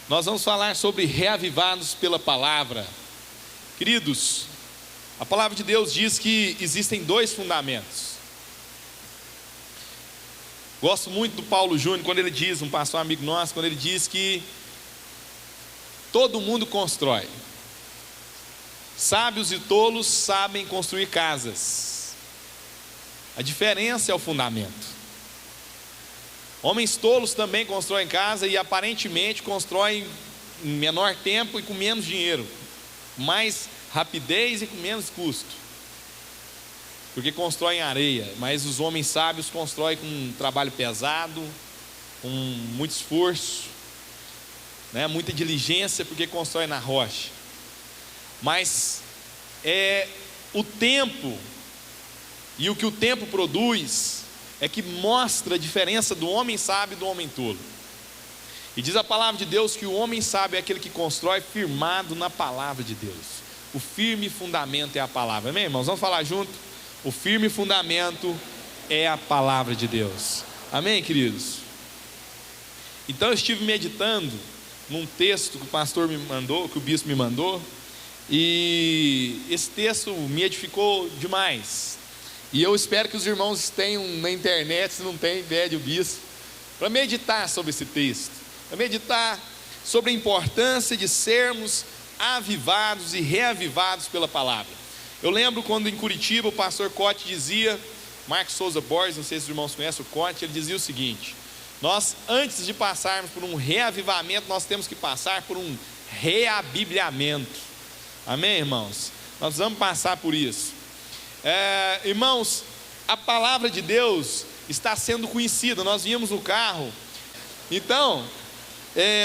Nós vamos falar sobre reavivados pela palavra. Queridos, a palavra de Deus diz que existem dois fundamentos. Gosto muito do Paulo Júnior, quando ele diz, um pastor amigo nosso, quando ele diz que todo mundo constrói. Sábios e tolos sabem construir casas. A diferença é o fundamento. Homens tolos também constroem casa e aparentemente constroem em menor tempo e com menos dinheiro, mais rapidez e com menos custo, porque constroem areia. Mas os homens sábios constroem com um trabalho pesado, com muito esforço, muita diligência, porque constroem na rocha. Mas o tempo e o que o tempo produz é que mostra a diferença do homem sábio e do homem tolo. E diz a palavra de Deus que o homem sábio é aquele que constrói firmado na palavra de Deus. O firme fundamento é a palavra. Amém, irmãos? Vamos falar junto? O firme fundamento é a palavra de Deus. Amém, queridos? Então eu estive meditando num texto que o pastor me mandou, que o bispo me mandou, e esse texto me edificou demais. E eu espero que os irmãos tenham na internet, se não tem ideia de o bispo, para meditar sobre esse texto, para meditar sobre a importância de sermos avivados e reavivados pela palavra. Eu lembro quando em Curitiba o pastor Cote dizia, Marcos Souza Borges, não sei se os irmãos conhecem o Cote, ele dizia o seguinte: nós, antes de passarmos por um reavivamento, nós temos que passar por um reabibliamento. Amém, irmãos? Nós vamos passar por isso. Irmãos, a palavra de Deus está sendo conhecida. Nós vínhamos no carro, então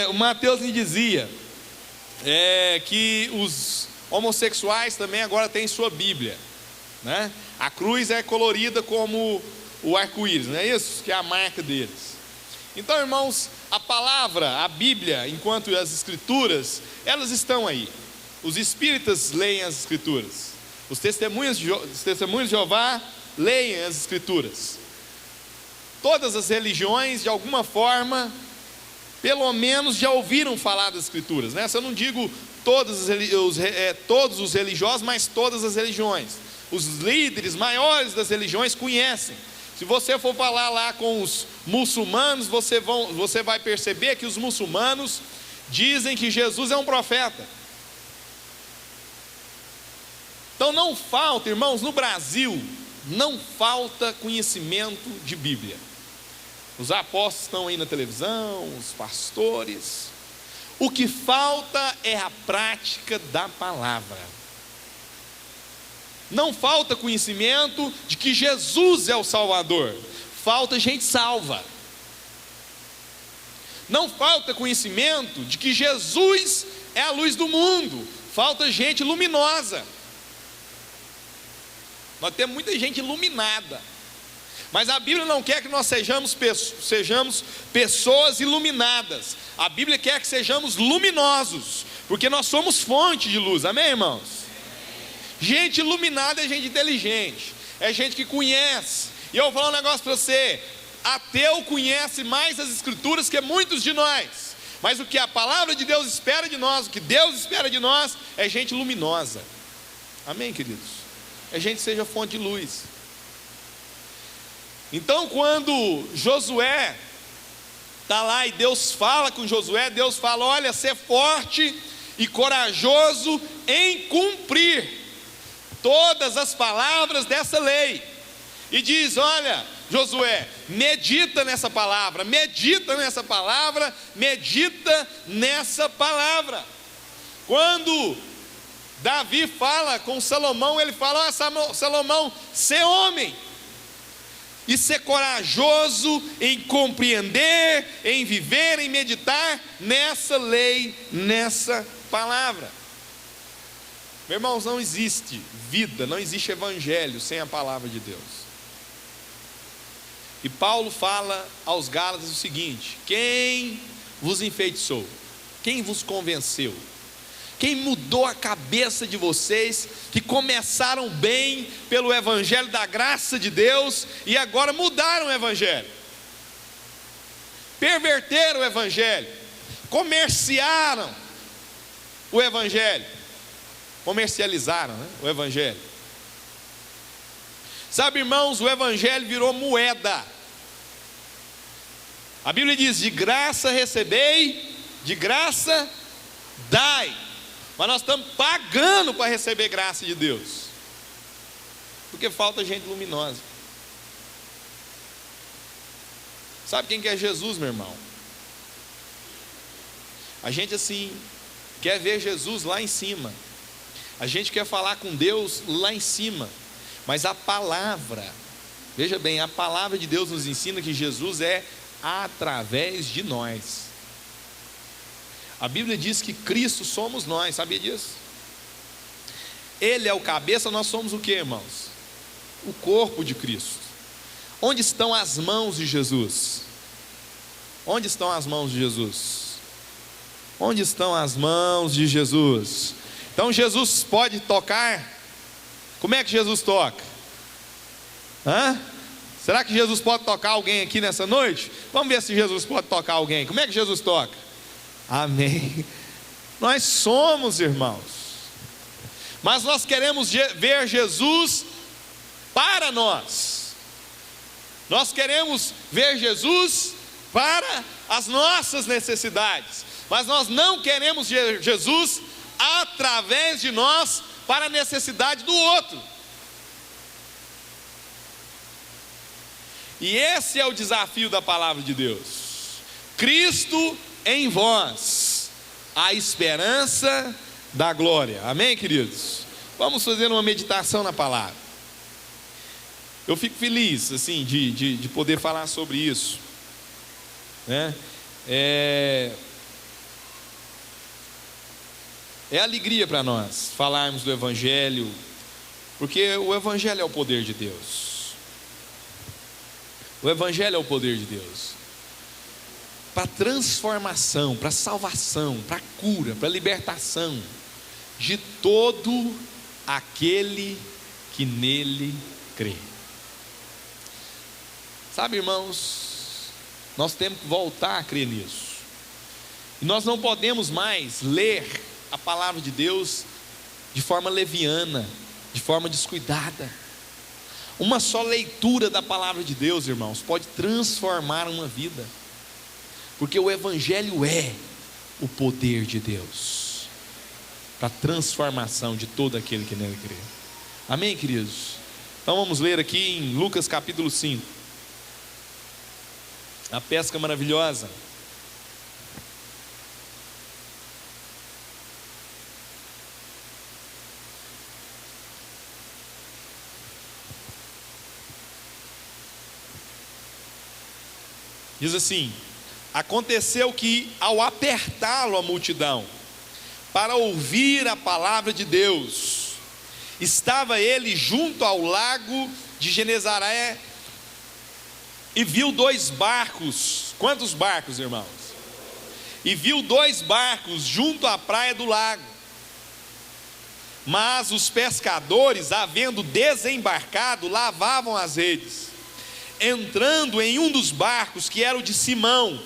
o Mateus me dizia que os homossexuais também agora têm sua Bíblia, né? A cruz é colorida como o arco-íris, não é isso? Que é a marca deles. Então, irmãos, a palavra, a Bíblia, enquanto as escrituras, elas estão aí. Os espíritas leem as escrituras, os testemunhos de Jeová leem as escrituras. Todas as religiões, de alguma forma, pelo menos já ouviram falar das escrituras, né? Se eu não digo todos os religiosos, mas todas as religiões. Os líderes maiores das religiões conhecem. Se você for falar lá com os muçulmanos, você vai perceber que os muçulmanos dizem que Jesus é um profeta. Então não falta, irmãos, no Brasil, não falta conhecimento de Bíblia. Os apóstolos estão aí na televisão, os pastores. O que falta é a prática da palavra. Não falta conhecimento de que Jesus é o Salvador, falta gente salva. Não falta conhecimento de que Jesus é a luz do mundo, falta gente luminosa. Nós temos muita gente iluminada, mas a Bíblia não quer que nós sejamos pessoas iluminadas. A Bíblia quer que sejamos luminosos, porque nós somos fonte de luz. Amém, irmãos? Gente iluminada é gente inteligente, é gente que conhece. E eu vou falar um negócio para você: ateu conhece mais as escrituras que muitos de nós, mas o que a palavra de Deus espera de nós, o que Deus espera de nós, é gente luminosa. Amém, queridos? É gente que seja fonte de luz. Então, quando Josué está lá e Deus fala com Josué, Deus fala: olha, ser forte e corajoso em cumprir todas as palavras dessa lei. E diz: olha, Josué, medita nessa palavra, medita nessa palavra, medita nessa palavra. Quando Davi fala com Salomão, ele fala: Salomão, ser homem e ser corajoso em compreender, em viver, em meditar nessa lei, nessa palavra. Meus irmãos, não existe vida, não existe evangelho sem a palavra de Deus. E Paulo fala aos Gálatas o seguinte: quem vos enfeitiçou? Quem vos convenceu? Quem mudou a cabeça de vocês, que começaram bem pelo evangelho da graça de Deus e agora mudaram o evangelho? perverteram o Evangelho, comerciaram o Evangelho, comercializaram, né, o Evangelho. Sabe, irmãos, o Evangelho virou moeda. A Bíblia diz: de graça recebei, de graça dai. Mas nós estamos pagando para receber graça de Deus, porque falta gente luminosa. Sabe quem que é Jesus, meu irmão? A gente assim quer ver Jesus lá em cima, a gente quer falar com Deus lá em cima, mas a palavra, veja bem, a palavra de Deus nos ensina que Jesus é através de nós. A Bíblia diz que Cristo somos nós, sabia disso? Ele é o cabeça, nós somos o que, irmãos? O corpo de Cristo. Onde estão as mãos de Jesus? Onde estão as mãos de Jesus? Onde estão as mãos de Jesus? Então Jesus pode tocar? Como é que Jesus toca? Será que Jesus pode tocar alguém aqui nessa noite? Vamos ver se Jesus pode tocar alguém. Como é que Jesus toca? Amém. Nós somos irmãos, mas nós queremos ver Jesus para nós. Nós queremos ver Jesus para as nossas necessidades, mas nós não queremos ver Jesus através de nós para a necessidade do outro. E esse é o desafio da palavra de Deus. Cristo em vós, a esperança da glória. Amém, queridos? Vamos fazer uma meditação na palavra. Eu fico feliz assim de poder falar sobre isso, né? É alegria para nós falarmos do Evangelho, porque o Evangelho é o poder de Deus. O Evangelho é o poder de Deus para transformação, para salvação, para cura, para libertação de todo aquele que nele crê. Sabe, irmãos, nós temos que voltar a crer nisso. E nós não podemos mais ler a palavra de Deus de forma leviana, de forma descuidada. Uma só leitura da palavra de Deus, irmãos, pode transformar uma vida, porque o Evangelho é o poder de Deus para a transformação de todo aquele que nele crê. Amém, queridos? Então vamos ler aqui em Lucas capítulo 5, a pesca maravilhosa. Diz assim: aconteceu que ao apertá-lo a multidão para ouvir a palavra de Deus, estava ele junto ao lago de Genezaré e viu 2 barcos. Quantos barcos, irmãos? E viu 2 barcos junto à praia do lago. Mas os pescadores, havendo desembarcado, lavavam as redes. Entrando em um dos barcos, que era o de Simão,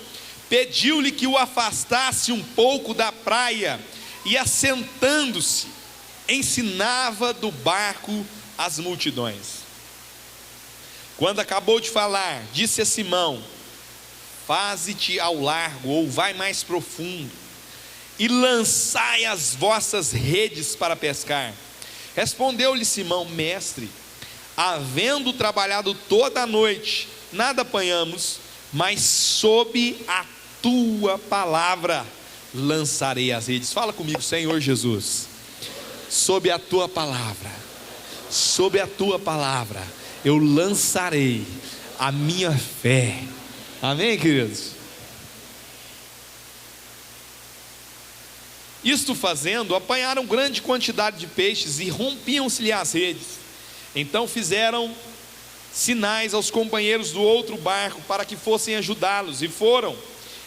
pediu-lhe que o afastasse um pouco da praia, e assentando-se, ensinava do barco as multidões. Quando acabou de falar, disse a Simão: faze-te ao largo, ou vai mais profundo, e lançai as vossas redes para pescar. Respondeu-lhe Simão: mestre, havendo trabalhado toda a noite, nada apanhamos, mas sob a tua palavra lançarei as redes. Fala comigo: Senhor Jesus, sob a tua palavra, sob a tua palavra, eu lançarei a minha fé. Amém, queridos? Isto fazendo, apanharam grande quantidade de peixes e rompiam-se-lhe as redes. Então fizeram sinais aos companheiros do outro barco para que fossem ajudá-los, e foram,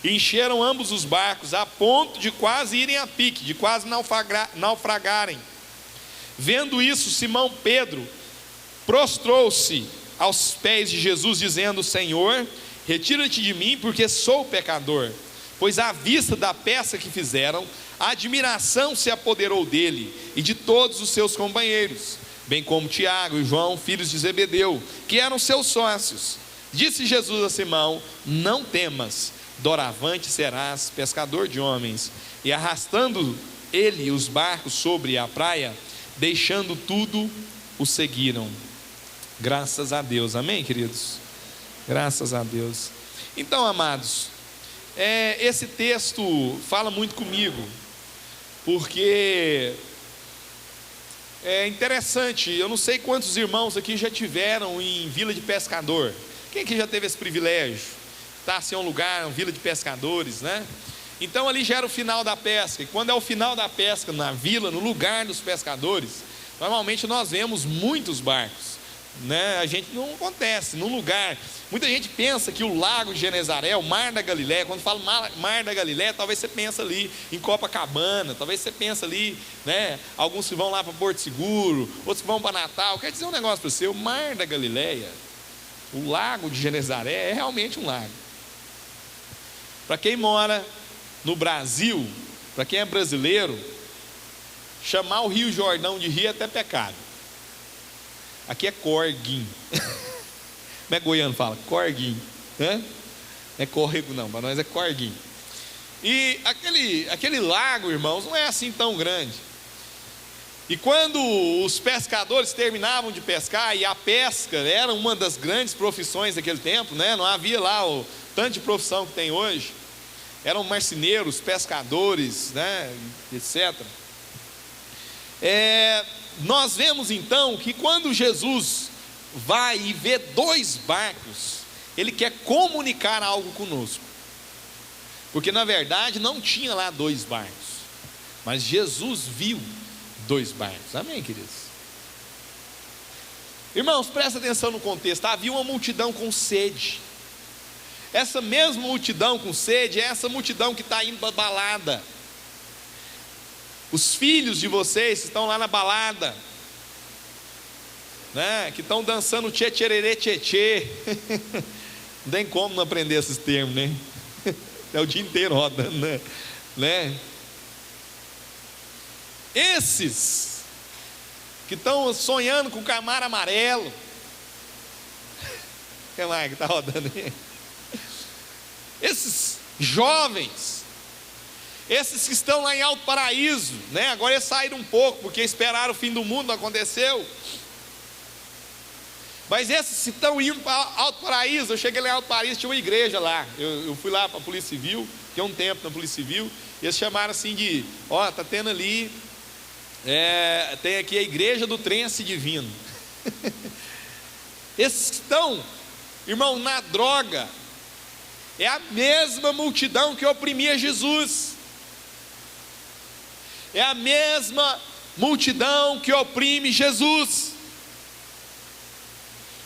e encheram ambos os barcos, a ponto de quase irem a pique, de quase naufragarem. Vendo isso, Simão Pedro prostrou-se aos pés de Jesus, dizendo: Senhor, retira-te de mim, porque sou pecador. Pois à vista da peça que fizeram, a admiração se apoderou dele e de todos os seus companheiros, bem como Tiago e João, filhos de Zebedeu, que eram seus sócios. Disse Jesus a Simão: não temas, doravante serás pescador de homens. E arrastando ele os barcos sobre a praia, deixando tudo, o seguiram. Graças a Deus, amém, queridos? Graças a Deus. Então, amados, esse texto fala muito comigo, porque é interessante. Eu não sei quantos irmãos aqui já tiveram em vila de pescador. Quem aqui já teve esse privilégio? Está assim, um lugar, uma vila de pescadores, né? Então ali já era o final da pesca, e quando é o final da pesca na vila, no lugar dos pescadores, normalmente nós vemos muitos barcos, né? A gente não acontece, no lugar, muita gente pensa que o lago de Genezaré, o mar da Galileia, quando fala mar da Galileia, talvez você pense ali em Copacabana, talvez você pense ali, né? Alguns que vão lá para Porto Seguro, outros que vão para Natal. Quer dizer um negócio para você, o mar da Galileia, o lago de Genezaré é realmente um lago. Para quem mora no Brasil, para quem é brasileiro, chamar o Rio Jordão de rio é até pecado. Aqui é corguinho. Como é goiano fala? Corguinho, né? Não é córrego não, para nós é corguinho. E aquele lago, irmãos, não é assim tão grande. E quando os pescadores terminavam de pescar, e a pesca era uma das grandes profissões daquele tempo, né? Não havia lá o tanto de profissão que tem hoje. Eram marceneiros, pescadores, né, etc. Nós vemos então que quando Jesus vai e vê dois barcos, ele quer comunicar algo conosco, porque na verdade não tinha lá dois barcos, mas Jesus viu dois barcos, amém, queridos? Irmãos, presta atenção no contexto. Havia uma multidão com sede. Essa mesma multidão com sede é essa multidão que está indo para a balada. Os filhos de vocês que estão lá na balada, né, que estão dançando tchê tchererê tchê tchê. Não tem como não aprender esses termos, né? É o dia inteiro rodando, né? Esses que estão sonhando com o Camaro amarelo. Quem mais que está rodando aí? Esses jovens, esses que estão lá em Alto Paraíso, né? Agora eles saíram um pouco, porque esperaram o fim do mundo, não aconteceu. Mas esses que estão indo para Alto Paraíso, eu cheguei lá em Alto Paraíso, tinha uma igreja lá. Eu fui lá para a Polícia Civil, fiquei um tempo na Polícia Civil, e eles chamaram assim de, está tendo ali, tem aqui a igreja do trance divino. Esses que estão, irmão, na droga, é a mesma multidão que oprimia Jesus. É a mesma multidão que oprime Jesus.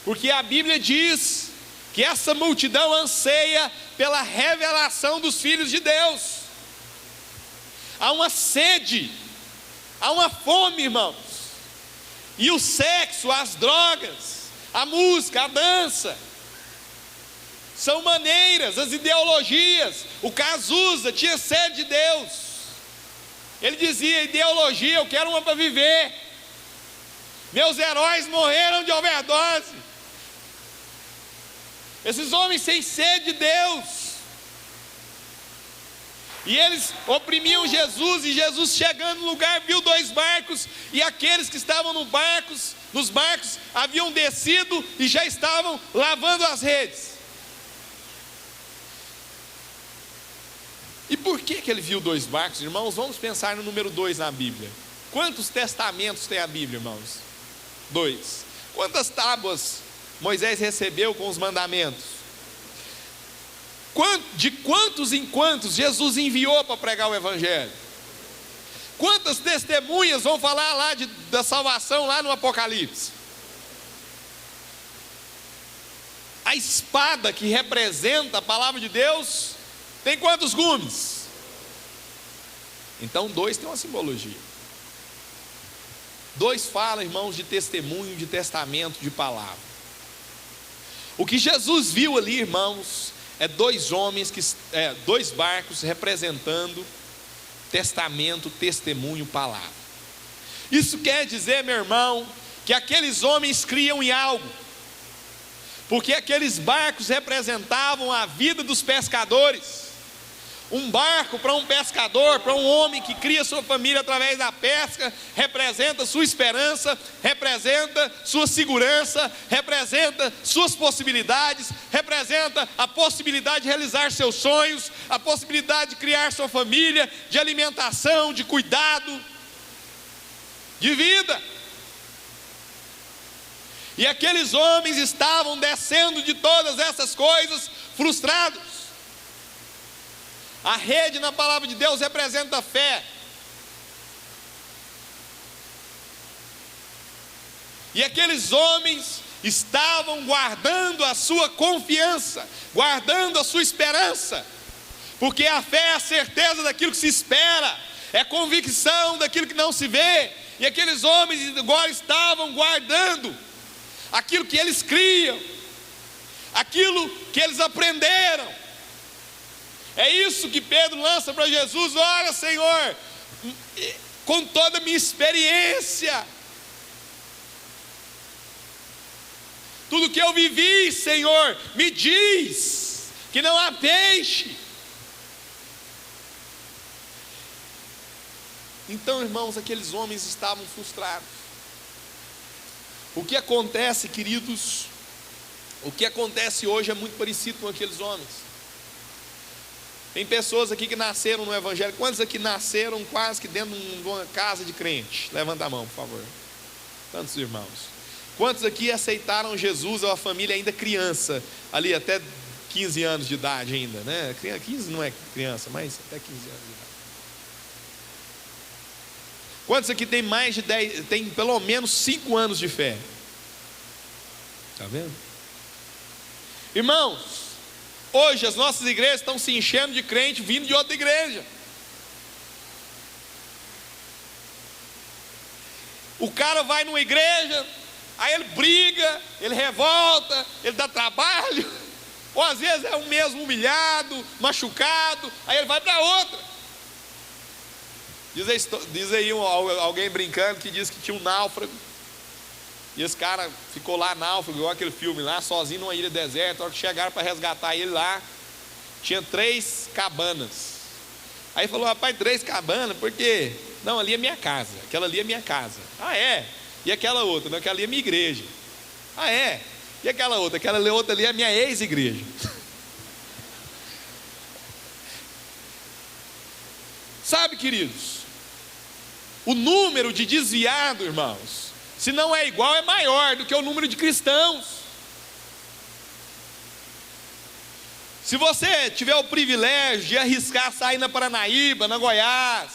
Porque a Bíblia diz que essa multidão anseia pela revelação dos filhos de Deus. Há uma sede, há uma fome, irmãos. E o sexo, as drogas, a música, a dança, são maneiras, as ideologias. O Cazuza tinha sede de Deus. Ele dizia: ideologia, eu quero uma para viver. Meus heróis morreram de overdose. Esses homens sem sede de Deus. E eles oprimiam Jesus, e Jesus, chegando no lugar, viu dois barcos, e aqueles que estavam nos barcos haviam descido e já estavam lavando as redes. E por que ele viu dois barcos, irmãos? Vamos pensar no número 2 na Bíblia. Quantos testamentos tem a Bíblia, irmãos? 2. Quantas tábuas Moisés recebeu com os mandamentos? De quantos em quantos Jesus enviou para pregar o Evangelho? Quantas testemunhas vão falar lá da salvação lá no Apocalipse? A espada que representa a palavra de Deus tem quantos gumes? Então 2 tem uma simbologia. 2 fala, irmãos, de testemunho, de testamento, de palavra. O que Jesus viu ali, irmãos, é dois barcos representando testamento, testemunho, palavra. Isso quer dizer, meu irmão, que aqueles homens criam em algo, porque aqueles barcos representavam a vida dos pescadores. Um barco para um pescador, para um homem que cria sua família através da pesca, representa sua esperança, representa sua segurança, representa suas possibilidades, representa a possibilidade de realizar seus sonhos, a possibilidade de criar sua família, de alimentação, de cuidado, de vida. E aqueles homens estavam descendo de todas essas coisas frustrados. A rede na palavra de Deus representa a fé. E aqueles homens estavam guardando a sua confiança, guardando a sua esperança, porque a fé é a certeza daquilo que se espera, é a convicção daquilo que não se vê. E aqueles homens agora estavam guardando aquilo que eles criam, aquilo que eles aprenderam. É isso que Pedro lança para Jesus: olha, Senhor, com toda a minha experiência, tudo que eu vivi, Senhor, me diz que não há peixe. Então, irmãos, aqueles homens estavam frustrados. O que acontece, queridos, o que acontece hoje é muito parecido com aqueles homens. Tem pessoas aqui que nasceram no Evangelho. Quantos aqui nasceram quase que dentro de uma casa de crente? Levanta a mão, por favor. Quantos irmãos? Quantos aqui aceitaram Jesus, ou a família ainda criança, ali até 15 anos de idade ainda, né? 15 não é criança, mas até 15 anos de idade. Quantos aqui tem mais de 10, tem pelo menos 5 anos de fé? Está vendo? Irmãos, hoje as nossas igrejas estão se enchendo de crente vindo de outra igreja. O cara vai numa igreja, aí ele briga, ele revolta, ele dá trabalho, ou às vezes é um mesmo humilhado, machucado, aí ele vai para outra. Diz aí alguém brincando que diz que tinha um náufrago, e esse cara ficou lá náufrago, igual aquele filme lá, sozinho numa ilha deserta. A hora que chegaram para resgatar ele lá, tinha 3 cabanas. Aí falou: rapaz, 3 cabanas, por quê? Não, ali é minha casa, aquela ali é minha casa. Ah, é? E aquela outra? Não, aquela ali é minha igreja. Ah, é? E aquela outra? Aquela outra ali é minha ex-igreja. Sabe, queridos, o número de desviado, irmãos, se não é igual, é maior do que o número de cristãos. Se você tiver o privilégio de arriscar sair na Paranaíba, na Goiás,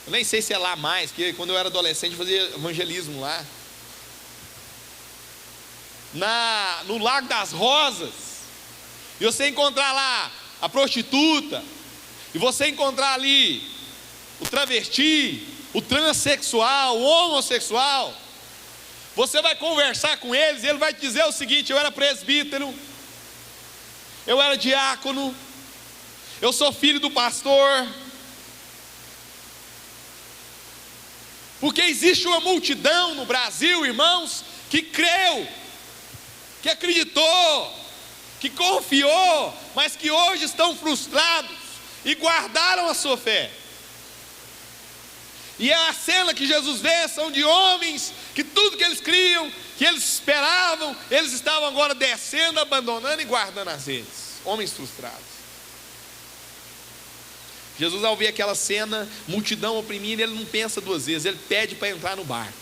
eu nem sei se é lá mais, porque quando eu era adolescente eu fazia evangelismo lá, no Lago das Rosas, e você encontrar lá a prostituta, e você encontrar ali o travesti, o transexual, o homossexual, você vai conversar com eles e ele vai te dizer o seguinte: eu era presbítero, eu era diácono, eu sou filho do pastor. Porque existe uma multidão no Brasil, irmãos, que creu, que acreditou, que confiou, mas que hoje estão frustrados e guardaram a sua fé. E a cena que Jesus vê são de homens que tudo que eles criam, que eles esperavam, eles estavam agora descendo, abandonando e guardando as redes. Homens frustrados. Jesus, ao ver aquela cena, multidão oprimindo, ele não pensa 2 vezes, ele pede para entrar no barco.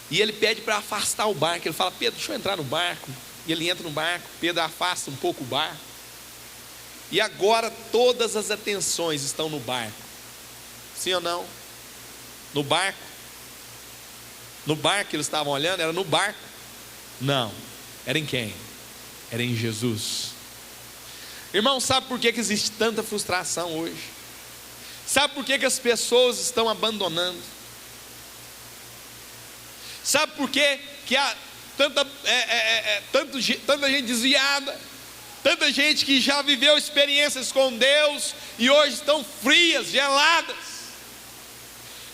E ele pede para afastar o barco. Ele fala: Pedro, deixa eu entrar no barco. E ele entra no barco, Pedro afasta um pouco o barco. E agora todas as atenções estão no barco. Sim ou não? No barco? No barco que eles estavam olhando, era no barco? Não, era em quem? Era em Jesus. Irmão, sabe por que existe tanta frustração hoje? Sabe por que as pessoas estão abandonando? Sabe por que tanta gente desviada, tanta gente que já viveu experiências com Deus e hoje estão frias, geladas.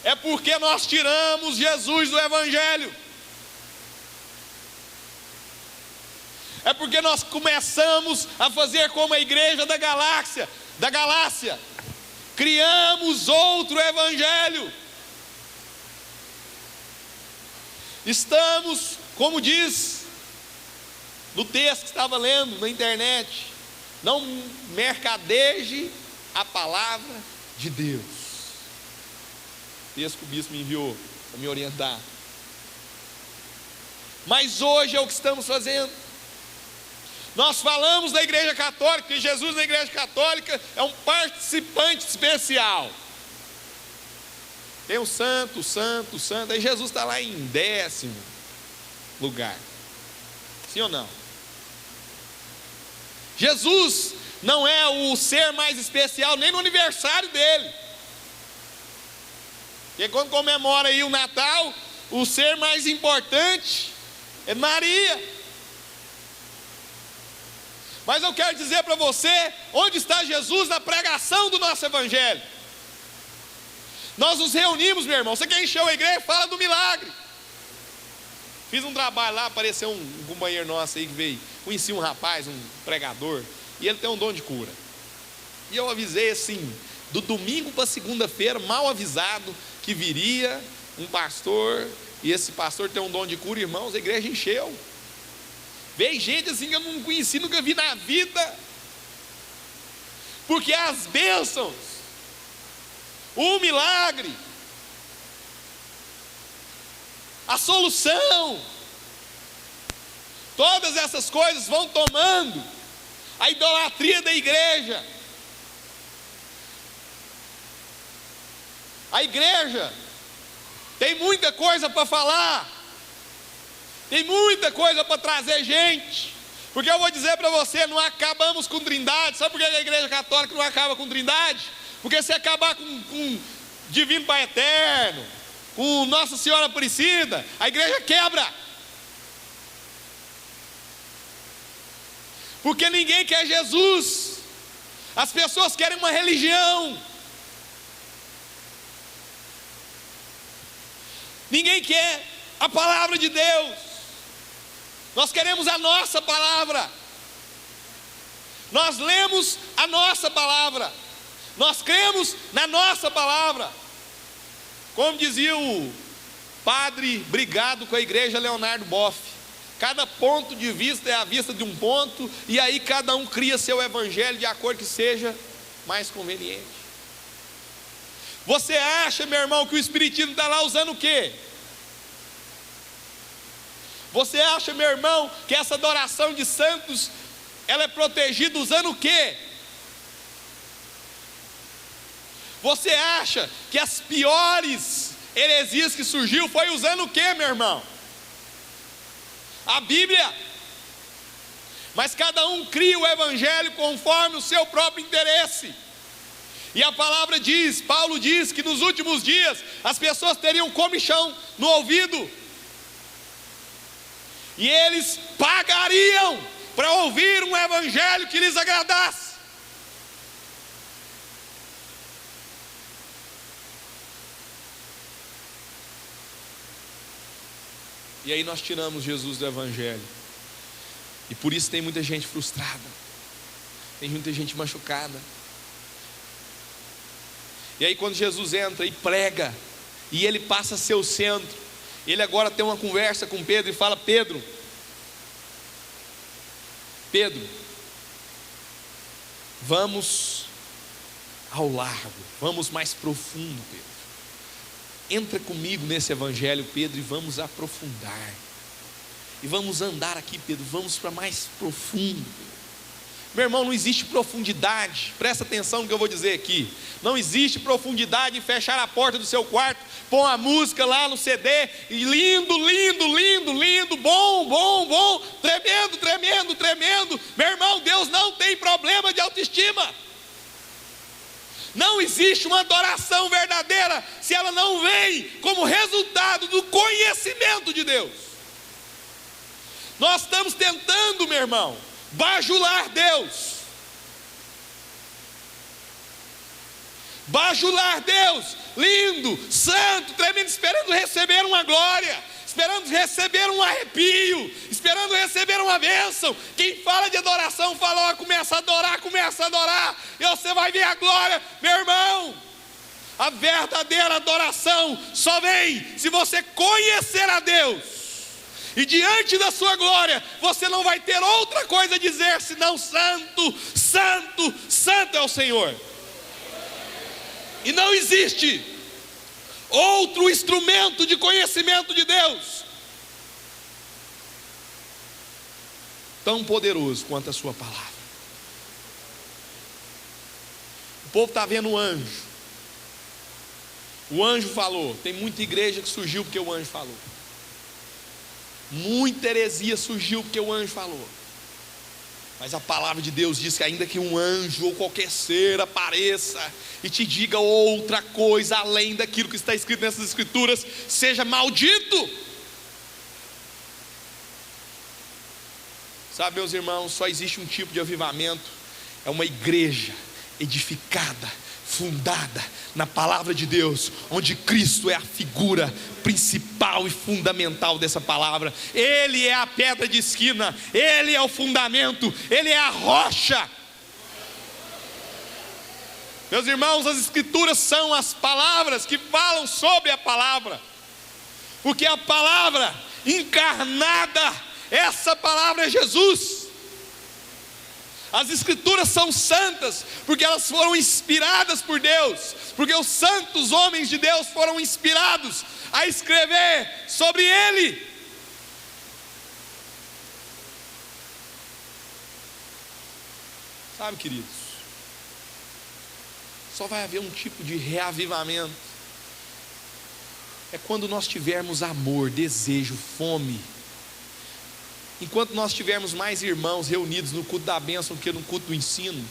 É porque nós tiramos Jesus do Evangelho. É porque nós começamos a fazer como a igreja da Galácia. Criamos outro evangelho. Estamos, como diz no texto que estava lendo na internet, não mercadeje a palavra de Deus. O texto que o bispo me enviou para me orientar. Mas hoje é o que estamos fazendo. Nós falamos da igreja católica, que Jesus na igreja católica é um participante especial. Tem o santo, aí Jesus está lá em 10º lugar. Sim ou não? Jesus não é o ser mais especial nem no aniversário dele. Porque quando comemora aí o Natal, o ser mais importante é Maria. Mas eu quero dizer para você, onde está Jesus na pregação do nosso evangelho? Nós nos reunimos, meu irmão. Você quer encher a igreja? Fala do milagre. Fiz um trabalho lá, apareceu um companheiro nosso aí que veio. Conheci um rapaz, um pregador, e ele tem um dom de cura. E eu avisei assim, do domingo para segunda-feira, mal avisado, que viria um pastor, e esse pastor tem um dom de cura, irmãos, a igreja encheu. Veio gente assim que eu não conheci, nunca vi na vida. Porque as bênçãos, o milagre, a solução, todas essas coisas vão tomando a idolatria da igreja. A igreja tem muita coisa para falar, tem muita coisa para trazer gente, porque eu vou dizer para você, não acabamos com Trindade. Sabe por que a igreja católica não acaba com Trindade? Porque se acabar com Divino Pai Eterno, com Nossa Senhora Aparecida, a igreja quebra. Porque ninguém quer Jesus, as pessoas querem uma religião. Ninguém quer a palavra de Deus. Nós queremos a nossa palavra. Nós lemos a nossa palavra. Nós cremos na nossa palavra. Como dizia o padre brigado com a igreja Leonardo Boff, cada ponto de vista é a vista de um ponto, e aí cada um cria seu evangelho de acordo que seja mais conveniente. Você acha, meu irmão, que o Espiritismo está lá usando o quê? Você acha, meu irmão, que essa adoração de santos, ela é protegida usando o quê? Você acha que as piores heresias que surgiu foi usando o quê, meu irmão? A Bíblia. Mas cada um cria o evangelho conforme o seu próprio interesse. E a palavra diz, Paulo diz que nos últimos dias as pessoas teriam comichão no ouvido, e eles pagariam para ouvir um evangelho que lhes agradasse. E aí nós tiramos Jesus do evangelho, e por isso tem muita gente frustrada, tem muita gente machucada. E aí quando Jesus entra e prega, e ele passa a ser o centro, ele agora tem uma conversa com Pedro e fala: Pedro, vamos ao largo, vamos mais profundo, Pedro. Entra comigo nesse evangelho, Pedro, e vamos aprofundar. E vamos andar aqui, Pedro, vamos para mais profundo, Pedro. Meu irmão, não existe profundidade, presta atenção no que eu vou dizer aqui. Não existe profundidade em fechar a porta do seu quarto, pôr a música lá no CD, e lindo, lindo, lindo, lindo, bom, bom, bom, tremendo, tremendo, tremendo. Meu irmão, Deus não tem problema de autoestima. Não existe uma adoração verdadeira se ela não vem como resultado do conhecimento de Deus. Nós estamos tentando, meu irmão, bajular Deus. Bajular Deus, lindo, santo, tremendo, esperando receber uma glória, esperando receber um arrepio, esperando receber uma bênção. Quem fala de adoração, fala, ó, começa a adorar, e você vai ver a glória, meu irmão. A verdadeira adoração só vem se você conhecer a Deus, e diante da sua glória, você não vai ter outra coisa a dizer, senão santo, santo, santo é o Senhor. E não existe outro instrumento de conhecimento de Deus tão poderoso quanto a sua palavra. O povo está vendo o anjo. O anjo falou. Tem muita igreja que surgiu porque o anjo falou. Muita heresia surgiu porque o anjo falou. Mas a palavra de Deus diz que ainda que um anjo ou qualquer ser apareça e te diga outra coisa além daquilo que está escrito nessas escrituras, seja maldito. Sabe, meus irmãos, só existe um tipo de avivamento. É uma igreja edificada, fundada na palavra de Deus, onde Cristo é a figura principal e fundamental dessa palavra. Ele é a pedra de esquina, Ele é o fundamento, Ele é a rocha. Meus irmãos, as escrituras são as palavras que falam sobre a palavra, porque a palavra encarnada, essa palavra é Jesus. As escrituras são santas, porque elas foram inspiradas por Deus, porque os santos homens de Deus foram inspirados a escrever sobre Ele. Sabe, queridos, só vai haver um tipo de reavivamento, é quando nós tivermos amor, desejo, fome. Enquanto nós tivermos mais irmãos reunidos no culto da bênção do que no culto do ensino,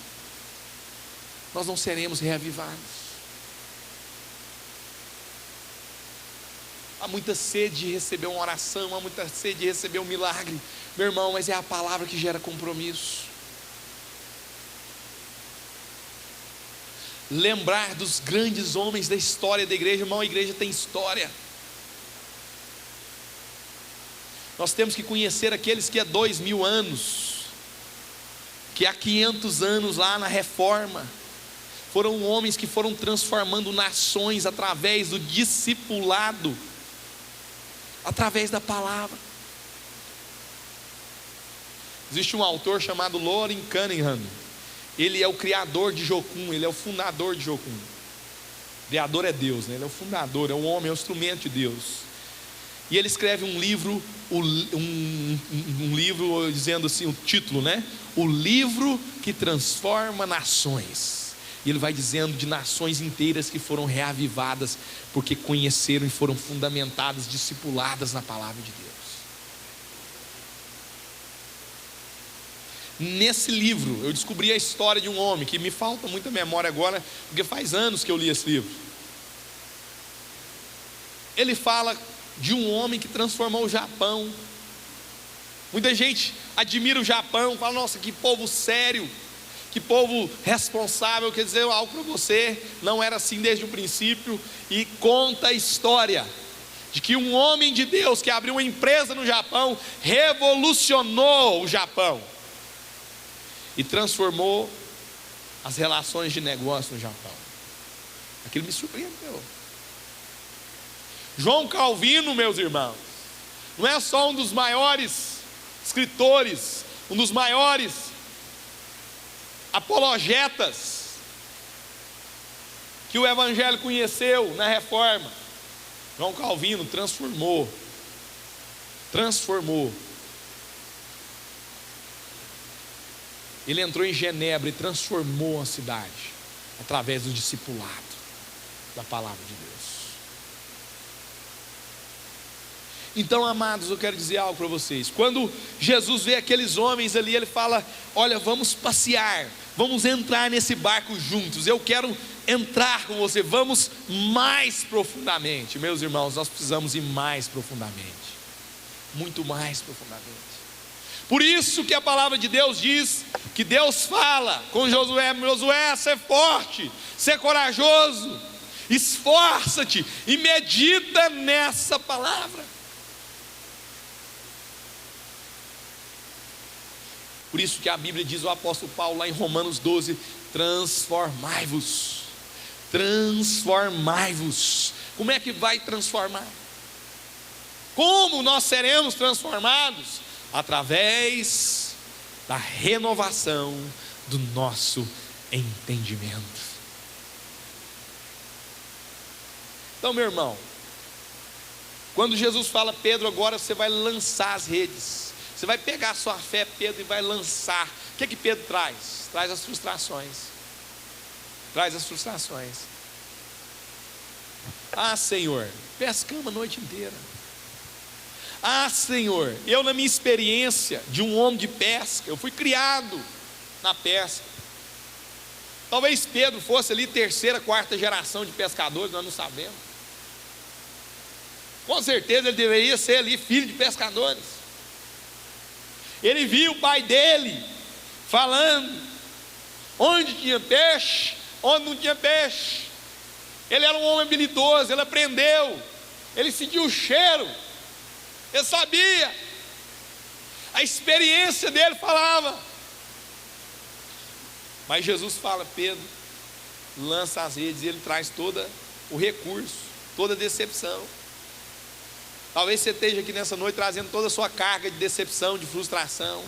nós não seremos reavivados. Há muita sede de receber uma oração, há muita sede de receber um milagre, meu irmão, mas é a palavra que gera compromisso. Lembrar dos grandes homens da história da igreja, irmão, a igreja tem história. Nós temos que conhecer aqueles que há 2000 anos, que há 500 anos lá na Reforma, foram homens que foram transformando nações através do discipulado, através da palavra. Existe um autor chamado Loren Cunningham. Ele é o criador de Jocum, ele é o fundador de Jocum. O criador é Deus, né? Ele é o fundador, é o homem, é o instrumento de Deus. E ele escreve um livro, um livro dizendo assim, o título, né? O livro que transforma nações. E ele vai dizendo de nações inteiras que foram reavivadas, porque conheceram e foram fundamentadas, discipuladas na palavra de Deus. Nesse livro eu descobri a história de um homem, que me falta muita memória agora, porque faz anos que eu li esse livro. Ele fala de um homem que transformou o Japão. Muita gente admira o Japão, fala, nossa, que povo sério, que povo responsável. Quer dizer algo para você, não era assim desde o princípio. E conta a história de que um homem de Deus que abriu uma empresa no Japão revolucionou o Japão e transformou as relações de negócio no Japão. Aquilo me surpreendeu. João Calvino, meus irmãos, não é só um dos maiores escritores, um dos maiores apologetas que o Evangelho conheceu na Reforma. João Calvino transformou. Ele entrou em Genebra e transformou a cidade através do discipulado da palavra de Deus. Então, amados, eu quero dizer algo para vocês. Quando Jesus vê aqueles homens ali, ele fala, olha, vamos passear, vamos entrar nesse barco juntos, eu quero entrar com você, vamos mais profundamente. Meus irmãos, nós precisamos ir mais profundamente, muito mais profundamente. Por isso que a palavra de Deus diz que Deus fala com Josué: Josué, ser forte, ser corajoso, esforça-te e medita nessa palavra. Por isso que a Bíblia diz, o apóstolo Paulo lá em Romanos 12, transformai-vos. Transformai-vos. Como é que vai transformar? Como nós seremos transformados? Através da renovação do nosso entendimento. Então, meu irmão, quando Jesus fala: Pedro, agora você vai lançar as redes, você vai pegar a sua fé, Pedro, e vai lançar. O que Pedro traz? Traz as frustrações. Traz as frustrações. Ah, Senhor, pescamos a noite inteira. Ah, Senhor, eu, na minha experiência de um homem de pesca, eu fui criado na pesca. Talvez Pedro fosse ali terceira, quarta geração de pescadores, nós não sabemos. Com certeza ele deveria ser ali filho de pescadores. Ele viu o pai dele falando onde tinha peixe, onde não tinha peixe. Ele era um homem habilidoso, ele aprendeu, ele sentiu o cheiro, ele sabia, a experiência dele falava. Mas Jesus fala: Pedro, lança as redes, e ele traz todo o recurso, toda a decepção. Talvez você esteja aqui nessa noite trazendo toda a sua carga de decepção, de frustração.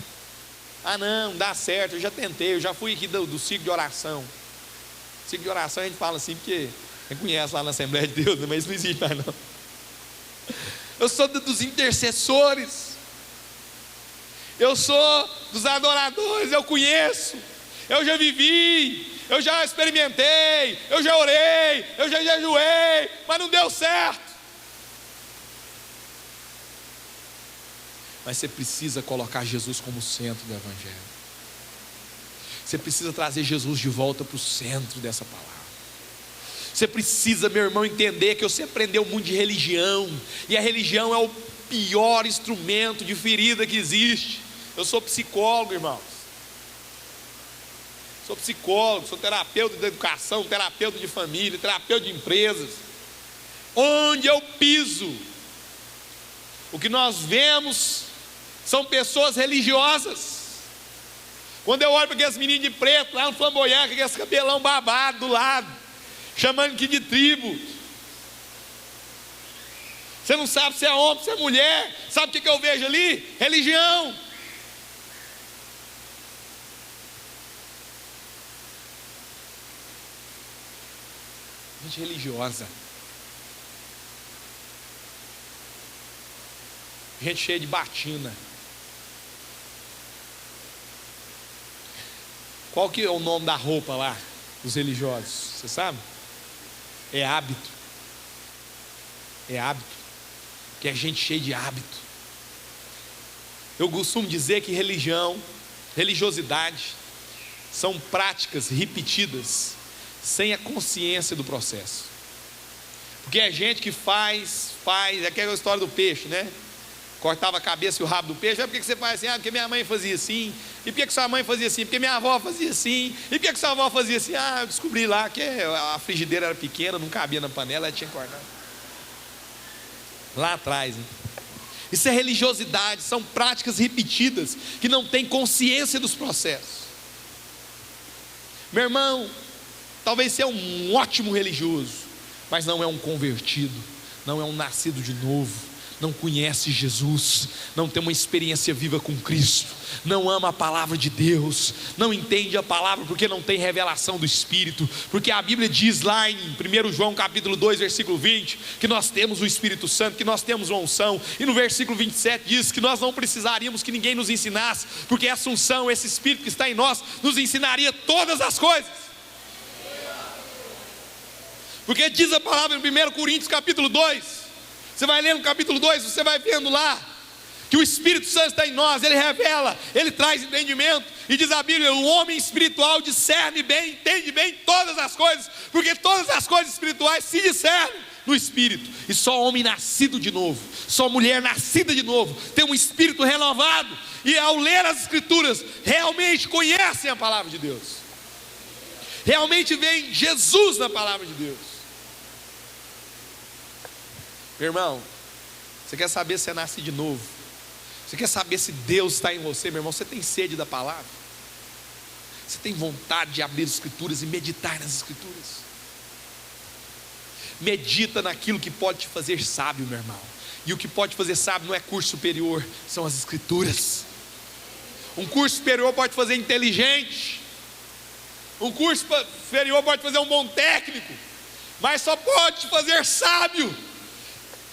Ah, não dá certo, eu já tentei, eu já fui aqui do ciclo de oração. Ciclo de oração a gente fala assim porque a gente conhece lá na Assembleia de Deus, mas isso não existe mais não. Eu sou dos intercessores, eu sou dos adoradores, eu conheço, eu já vivi, eu já experimentei, eu já orei, eu já jejuei, mas não deu certo. Mas você precisa colocar Jesus como centro do Evangelho. Você precisa trazer Jesus de volta para o centro dessa palavra. Você precisa, meu irmão, entender que você aprendeu muito de religião, e a religião é o pior instrumento de ferida que existe. Eu sou psicólogo, irmãos. Sou psicólogo, sou terapeuta de educação, terapeuta de família, terapeuta de empresas. Onde eu piso, o que nós vemos são pessoas religiosas. Quando eu olho para aqueles meninos de preto lá no Flamboyant, com aqueles cabelão babado do lado, chamando aqui de tribo. Você não sabe se é homem, se é mulher. Sabe o que eu vejo ali? Religião. Gente religiosa. Gente cheia de batina. Qual que é o nome da roupa lá dos religiosos? Você sabe? É hábito. É hábito. Que é gente cheia de hábito. Eu costumo dizer que religiosidade são práticas repetidas sem a consciência do processo. Porque é gente que faz, é aquela história do peixe, né? Cortava a cabeça e o rabo do peixe. Por que você faz assim? Ah, porque minha mãe fazia assim. E por que sua mãe fazia assim? Porque minha avó fazia assim. E por que sua avó fazia assim? Ah, eu descobri lá que a frigideira era pequena, não cabia na panela, ela tinha que cortar. Lá atrás, hein? Isso é religiosidade, são práticas repetidas que não têm consciência dos processos. Meu irmão, talvez você é um ótimo religioso, mas não é um convertido, não é um nascido de novo, não conhece Jesus, não tem uma experiência viva com Cristo, não ama a palavra de Deus, não entende a palavra porque não tem revelação do Espírito, porque a Bíblia diz lá em 1 João capítulo 2 versículo 20, que nós temos o Espírito Santo, que nós temos uma unção, e no versículo 27 diz que nós não precisaríamos que ninguém nos ensinasse, porque essa unção, esse Espírito que está em nós, nos ensinaria todas as coisas. Porque diz a palavra em 1 Coríntios capítulo 2, você vai lendo o capítulo 2, você vai vendo lá, que o Espírito Santo está em nós, ele revela, ele traz entendimento, e diz a Bíblia: o homem espiritual discerne bem, entende bem todas as coisas, porque todas as coisas espirituais se discernem no Espírito. E só homem nascido de novo, só mulher nascida de novo, tem um espírito renovado, e ao ler as Escrituras, realmente conhecem a palavra de Deus, realmente veem Jesus na palavra de Deus. Meu irmão, você quer saber se é nascido de novo? Você quer saber se Deus está em você, meu irmão? Você tem sede da palavra? Você tem vontade de abrir as Escrituras e meditar nas Escrituras? Medita naquilo que pode te fazer sábio, meu irmão. E o que pode te fazer sábio não é curso superior, são as Escrituras. Um curso superior pode te fazer inteligente, um curso superior pode fazer um bom técnico, mas só pode te fazer sábio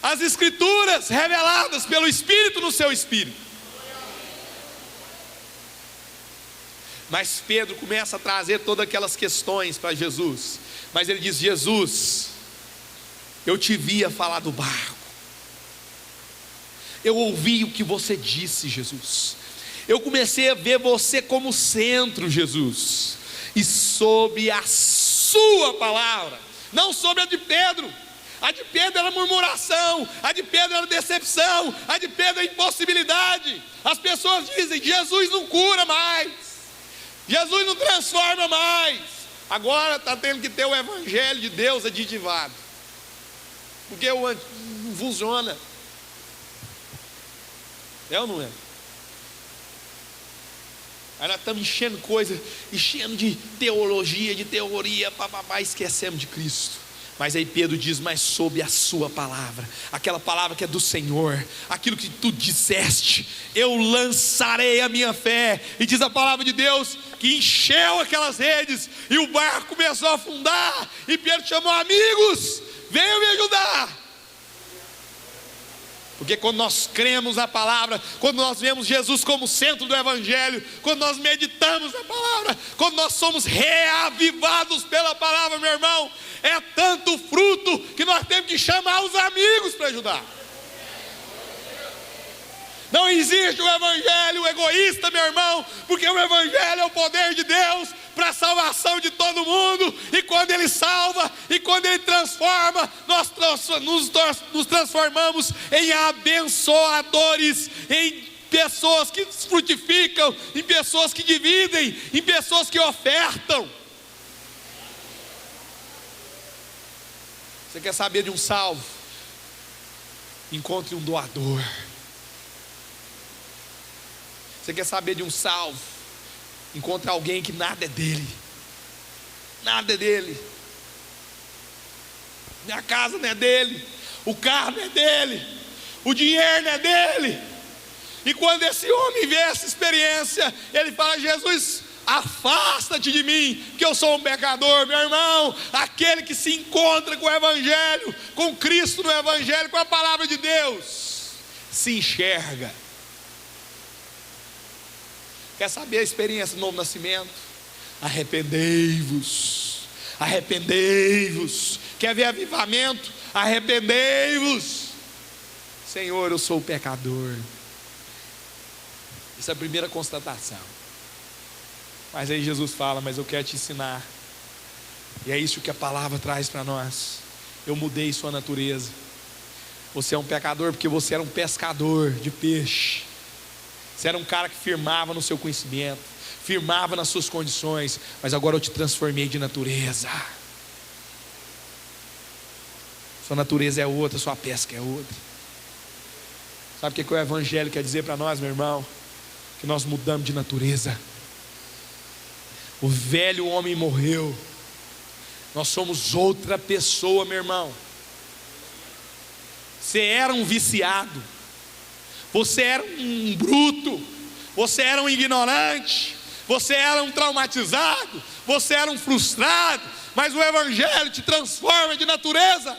as Escrituras reveladas pelo Espírito no seu espírito. Mas Pedro começa a trazer todas aquelas questões para Jesus. Mas ele diz: Jesus, eu te via falar do barco, eu ouvi o que você disse, Jesus. Eu comecei a ver você como centro, Jesus, e sob a sua palavra, não sobre a de Pedro. A de Pedro era murmuração, a de Pedro era decepção, a de Pedro é impossibilidade. As pessoas dizem: Jesus não cura mais, Jesus não transforma mais. Agora está tendo que ter o Evangelho de Deus aditivado, porque não funciona. É ou não é? Aí nós estamos enchendo coisa, enchendo de teologia, de teoria, papapá, esquecemos de Cristo. Mas aí Pedro diz: mas sob a sua palavra, aquela palavra que é do Senhor, aquilo que tu disseste, eu lançarei a minha fé. E diz a palavra de Deus que encheu aquelas redes, e o barco começou a afundar, e Pedro chamou: amigos, venham me ajudar. Porque quando nós cremos na palavra, quando nós vemos Jesus como centro do Evangelho, quando nós meditamos na palavra, quando nós somos reavivados pela palavra, meu irmão, é tanto fruto que nós temos que chamar os amigos para ajudar. Não existe um evangelho egoísta, meu irmão, porque o evangelho é o poder de Deus para a salvação de todo mundo. E quando Ele salva, e quando Ele transforma, nós nos transformamos em abençoadores, em pessoas que frutificam, em pessoas que dividem, em pessoas que ofertam. Você quer saber de um salvo? Encontre um doador. Você quer saber de um salvo? Encontre alguém que nada é dele. Nada é dele. Minha casa não é dele, o carro não é dele, o dinheiro não é dele. E quando esse homem vê essa experiência, ele fala: Jesus, afasta-te de mim, que eu sou um pecador. Meu irmão, aquele que se encontra com o Evangelho, com Cristo no Evangelho, com a palavra de Deus, se enxerga. Quer saber a experiência do novo nascimento? Arrependei-vos, arrependei-vos. Quer ver avivamento? Arrependei-vos. Senhor, eu sou pecador. Essa é a primeira constatação. Mas aí Jesus fala: mas eu quero te ensinar. E é isso que a palavra traz para nós. Eu mudei sua natureza. Você é um pecador porque você era um pescador de peixe. Você era um cara que firmava no seu conhecimento, firmava nas suas condições, mas agora eu te transformei de natureza. Sua natureza é outra, sua pesca é outra. Sabe o que o Evangelho quer dizer para nós, meu irmão? Que nós mudamos de natureza. O velho homem morreu, nós somos outra pessoa, meu irmão. Você era um viciado, você era um bruto, você era um ignorante, você era um traumatizado, você era um frustrado, mas o Evangelho te transforma de natureza,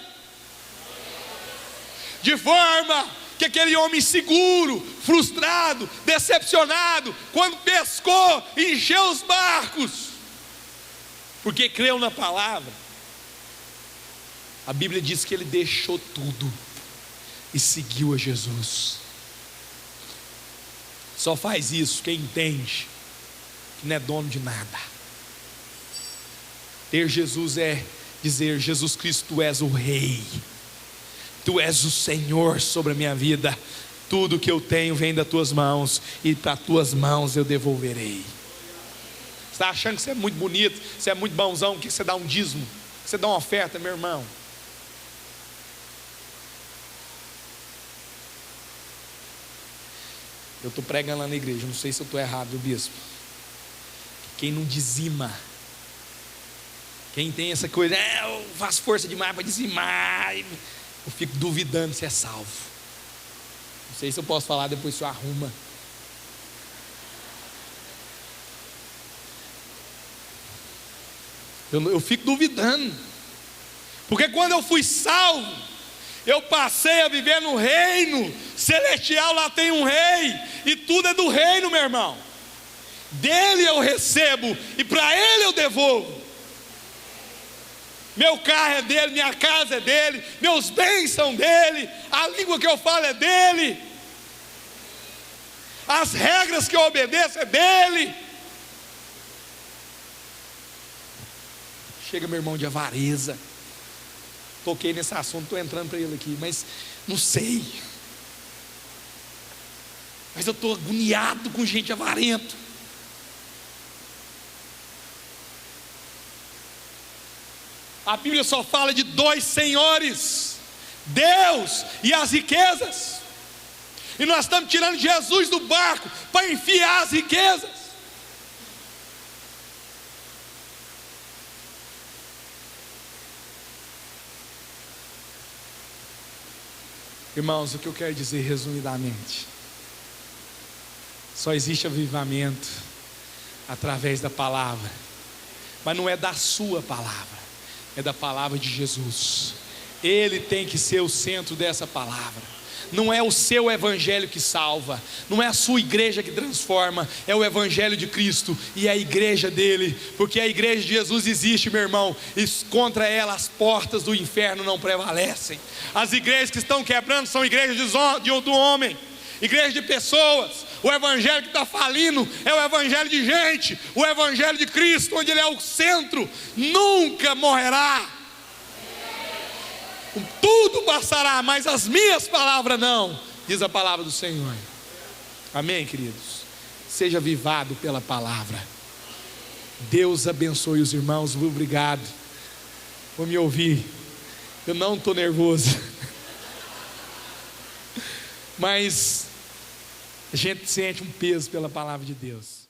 de forma que aquele homem inseguro, frustrado, decepcionado, quando pescou, encheu os barcos, porque creu na palavra, a Bíblia diz que ele deixou tudo e seguiu a Jesus. Só faz isso quem entende que não é dono de nada. Ter Jesus é dizer: Jesus Cristo, Tu és o Rei, Tu és o Senhor sobre a minha vida. Tudo que eu tenho vem das Tuas mãos, e para Tuas mãos eu devolverei. Você está achando que você é muito bonito, você é muito bonzão, que você dá um dízimo, que você dá uma oferta, meu irmão? Eu estou pregando lá na igreja, não sei se eu estou errado, viu, bispo? Quem não dizima, quem tem essa coisa, eu faço força demais para dizimar, eu fico duvidando se é salvo. Não sei se eu posso falar, depois o senhor arruma. Eu fico duvidando, porque quando eu fui salvo, eu passei a viver no reino celestial. Lá tem um rei, e tudo é do reino, meu irmão. Dele eu recebo, e para ele eu devolvo. Meu carro é dele, minha casa é dele, meus bens são dele, a língua que eu falo é dele, as regras que eu obedeço é dele. Chega meu irmão de avareza. Toquei nesse assunto, estou entrando para ele aqui, mas não sei. Mas eu estou agoniado com gente avarento. A Bíblia só fala de dois senhores: Deus e as riquezas. E nós estamos tirando Jesus do barco para enfiar as riquezas. Irmãos, o que eu quero dizer resumidamente: só existe avivamento através da palavra, mas não é da sua palavra, é da palavra de Jesus. Ele tem que ser o centro dessa palavra. Não é o seu evangelho que salva, não é a sua igreja que transforma, é o evangelho de Cristo e a igreja dele, porque a igreja de Jesus existe, meu irmão, e contra ela as portas do inferno não prevalecem. As igrejas que estão quebrando são igrejas do homem, igrejas de pessoas. O evangelho que está falindo é o evangelho de gente. O evangelho de Cristo, onde ele é o centro, nunca morrerá. Tudo passará, mas as minhas palavras não, diz a palavra do Senhor. Amém, queridos? Seja avivado pela palavra. Deus abençoe os irmãos. Obrigado por me ouvir. Eu não estou nervoso, mas a gente sente um peso pela palavra de Deus.